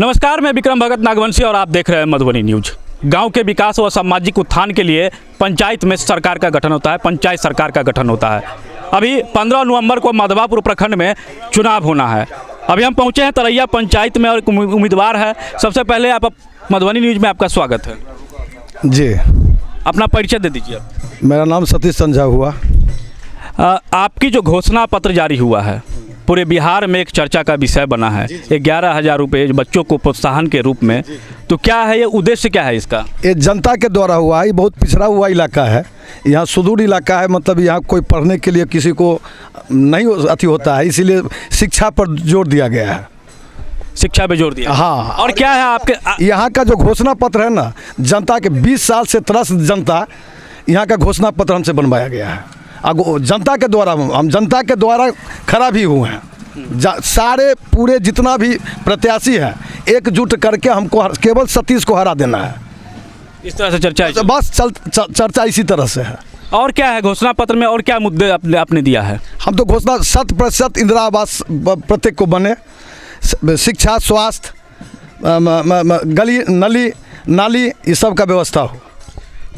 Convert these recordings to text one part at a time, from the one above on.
नमस्कार, मैं विक्रम भगत नागवंशी और आप देख रहे हैं मधुबनी न्यूज। गांव के विकास व सामाजिक उत्थान के लिए पंचायत में सरकार का गठन होता है, पंचायत सरकार का गठन होता है। अभी 15 नवंबर को मधवापुर प्रखंड में चुनाव होना है। अभी हम पहुंचे हैं तरैया पंचायत में और एक उम्मीदवार है। सबसे पहले आप मधुबनी न्यूज में आपका स्वागत है जी। अपना परिचय दे दीजिए। मेरा नाम सतीश संझा हुआ। आपकी जो घोषणा पत्र जारी हुआ है पूरे बिहार में एक चर्चा का विषय बना है। 11,000 रुपये बच्चों को प्रोत्साहन के रूप में, तो क्या है ये उद्देश्य, क्या है इसका? ये जनता के द्वारा हुआ है। ये बहुत पिछड़ा हुआ इलाका है, यहाँ सुदूर इलाका है, मतलब यहाँ कोई पढ़ने के लिए किसी को नहीं अति होता है, इसीलिए शिक्षा पर जोर दिया गया है। शिक्षा पे जोर दिया। हाँ। और क्या है आपके यहाँ का जो घोषणा पत्र है ना, जनता के 20 साल से त्रस्त जनता, यहाँ का घोषणा पत्र हमसे बनवाया गया है। जनता के द्वारा, हम जनता के द्वारा खड़ा भी हुए हैं। सारे पूरे जितना भी प्रत्याशी है एकजुट करके हमको केवल सतीश को हरा देना है। इस तरह से चर्चा है? बस चर्चा इसी तरह से है। और क्या है घोषणा पत्र में, और क्या मुद्दे आपने दिया है? हम तो घोषणा 100% इंदिरा आवास प्रत्येक को बने, शिक्षा, स्वास्थ्य, गली नाली ये सब का व्यवस्था हो।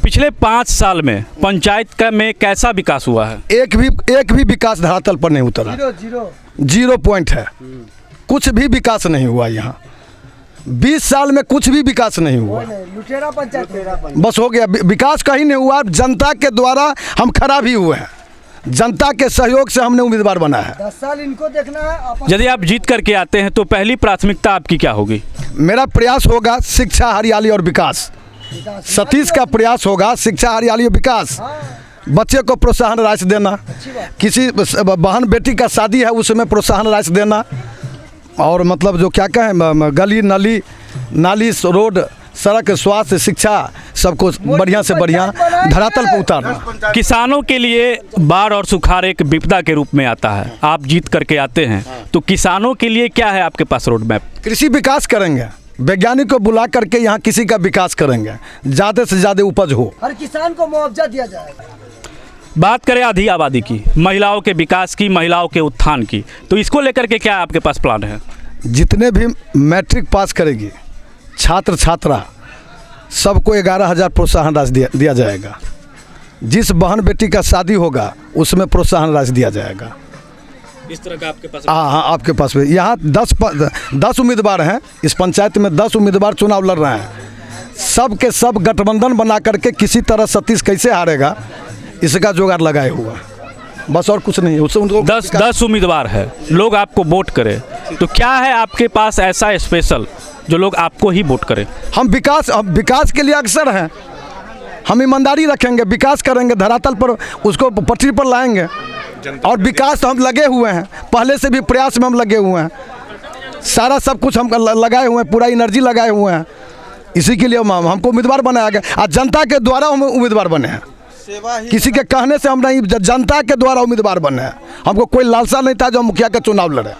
पिछले 5 साल में पंचायत का में कैसा विकास हुआ है? एक भी विकास धरातल पर नहीं उतरा। 0 पॉइंट है। कुछ भी विकास नहीं हुआ यहाँ। 20 साल में कुछ भी विकास नहीं हुआ। लुटेरा पंचायत बस हो गया, विकास कहीं नहीं हुआ। जनता के द्वारा हम खड़ा भी हुए हैं, जनता के सहयोग से हमने उम्मीदवार बना है। 10 साल इनको देखना है। यदि आप जीत करके आते हैं तो पहली प्राथमिकता आपकी क्या होगी? मेरा प्रयास होगा शिक्षा, हरियाली और विकास। सतीश का प्रयास होगा शिक्षा, हरियाली और विकास। बच्चे को प्रोत्साहन राशि देना, किसी बहन बेटी का शादी है उसमें प्रोत्साहन राशि देना, और मतलब जो क्या कहें, गली नाली रोड, सड़क, स्वास्थ्य, शिक्षा सबको बढ़िया से बढ़िया धरातल पर उतारना। किसानों के लिए बाढ़ और सुखाड़ एक विपदा के रूप में आता है। आप जीत करके आते हैं तो किसानों के लिए क्या है आपके पास रोड मैप? कृषि विकास करेंगे, वैज्ञानिक को बुला करके यहाँ किसी का विकास करेंगे, ज़्यादा से ज़्यादा उपज हो। हर किसान को मुआवजा दिया जाएगा। बात करें आधी आबादी की, महिलाओं के विकास की, महिलाओं के उत्थान की, तो इसको लेकर के क्या आपके पास प्लान है? जितने भी मैट्रिक पास करेगी छात्र छात्रा सबको 11,000 प्रोत्साहन राशि दिया जाएगा। जिस बहन बेटी का शादी होगा उसमें प्रोत्साहन राशि दिया जाएगा। इस तरह का आपके पास? हाँ, आपके पास भी। यहाँ 10 उम्मीदवार हैं। इस पंचायत में 10 उम्मीदवार चुनाव लड़ रहे हैं। सब के सब गठबंधन बना करके किसी तरह सतीश कैसे हारेगा इसका जुगाड़ लगाए हुआ, बस और कुछ नहीं। उससे उनको 10 उम्मीदवार है, लोग आपको वोट करें तो क्या है आपके पास ऐसा स्पेशल जो लोग आपको ही वोट करें? हम विकास के लिए अक्सर हैं। हम ईमानदारी रखेंगे, विकास करेंगे, धरातल पर उसको पटरी पर लाएंगे, और विकास तो हम लगे हुए हैं। पहले से भी प्रयास में हम लगे हुए हैं। सारा सब कुछ हम लगाए हुए हैं, पूरा एनर्जी लगाए हुए हैं। इसी के लिए हमको उम्मीदवार बनाया गया, और जनता के द्वारा हम उम्मीदवार बने हैं। किसी के कहने से हम नहीं, जनता के द्वारा उम्मीदवार बने हैं। हमको कोई लालसा नहीं था जो हम मुखिया का चुनाव लड़े।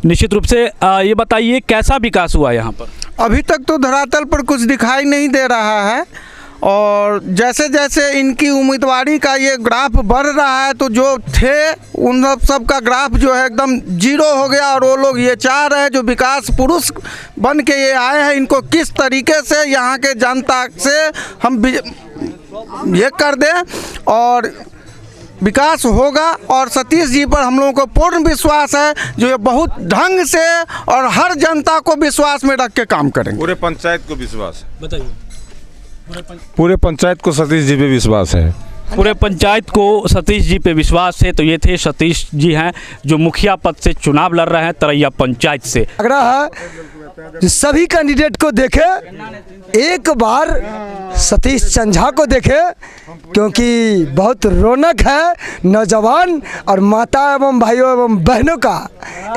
निश्चित रूप से ये बताइए कैसा विकास हुआ यहाँ पर? अभी तक तो धरातल पर कुछ दिखाई नहीं दे रहा है, और जैसे जैसे इनकी उम्मीदवारी का ये ग्राफ बढ़ रहा है तो जो थे उन सब का ग्राफ जो है एकदम 0 हो गया। और वो लोग ये चाह रहे हैं जो विकास पुरुष बन के ये आए हैं, इनको किस तरीके से यहाँ के जनता से हम ये कर दें और विकास होगा। और सतीश जी पर हम लोगों को पूर्ण विश्वास है, जो ये बहुत ढंग से और हर जनता को विश्वास में रख के काम करेंगे। पूरे पंचायत को विश्वास है। बताइए। पूरे पंचायत को सतीश जी पे विश्वास है। पूरे पंचायत को सतीश जी पे विश्वास है। तो ये थे सतीश जी हैं जो मुखिया पद से चुनाव लड़ रहे हैं तरैया पंचायत से। लग रहा है कि सभी कैंडिडेट को देखे, एक बार सतीश संझा को देखे, क्योंकि बहुत रौनक है नौजवान और माता एवं भाइयों एवं बहनों का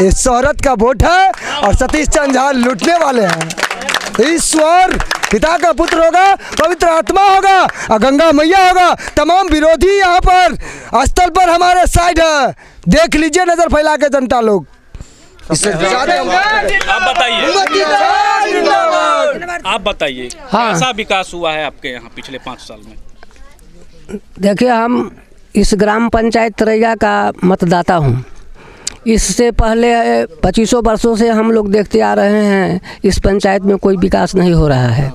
ये शोहरत का वोट है, और सतीश संझा लूटने वाले हैं। ईश्वर पिता का पुत्र होगा, पवित्र आत्मा होगा और गंगा मैया होगा। तमाम विरोधी यहाँ पर स्थल पर हमारे साइड है, देख लीजिए नजर फैला के जनता लोग। आप बताइए कैसा विकास हुआ है आपके यहाँ पिछले 5 साल में? देखिए, हम इस ग्राम पंचायत तरैया का मतदाता हूँ। इससे पहले 25 वर्षों से हम लोग देखते आ रहे हैं इस पंचायत में कोई विकास नहीं हो रहा है।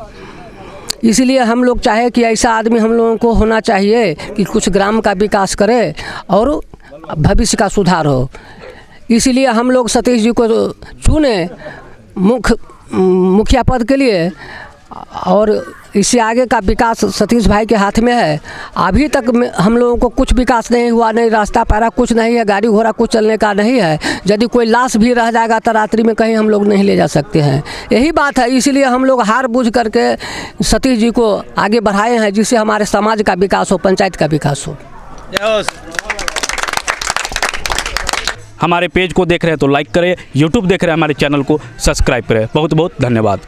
इसलिए हम लोग चाहे कि ऐसा आदमी हम लोगों को होना चाहिए कि कुछ ग्राम का विकास करे और भविष्य का सुधार हो। इसलिए हम लोग सतीश जी को चुने मुखिया पद के लिए, और इससे आगे का विकास सतीश भाई के हाथ में है। अभी तक हम लोगों को कुछ विकास नहीं हुआ, नहीं रास्ता पैरा कुछ नहीं है, गाड़ी घोड़ा कुछ चलने का नहीं है। यदि कोई लाश भी रह जाएगा तो रात्रि में कहीं हम लोग नहीं ले जा सकते हैं। यही बात है, इसलिए हम लोग हार बूझ करके सतीश जी को आगे बढ़ाए हैं, जिससे हमारे समाज का विकास हो, पंचायत का विकास हो। हमारे पेज को देख रहे हैं तो लाइक करें, यूट्यूब देख रहे हैं हमारे चैनल को सब्सक्राइब करें। बहुत बहुत धन्यवाद।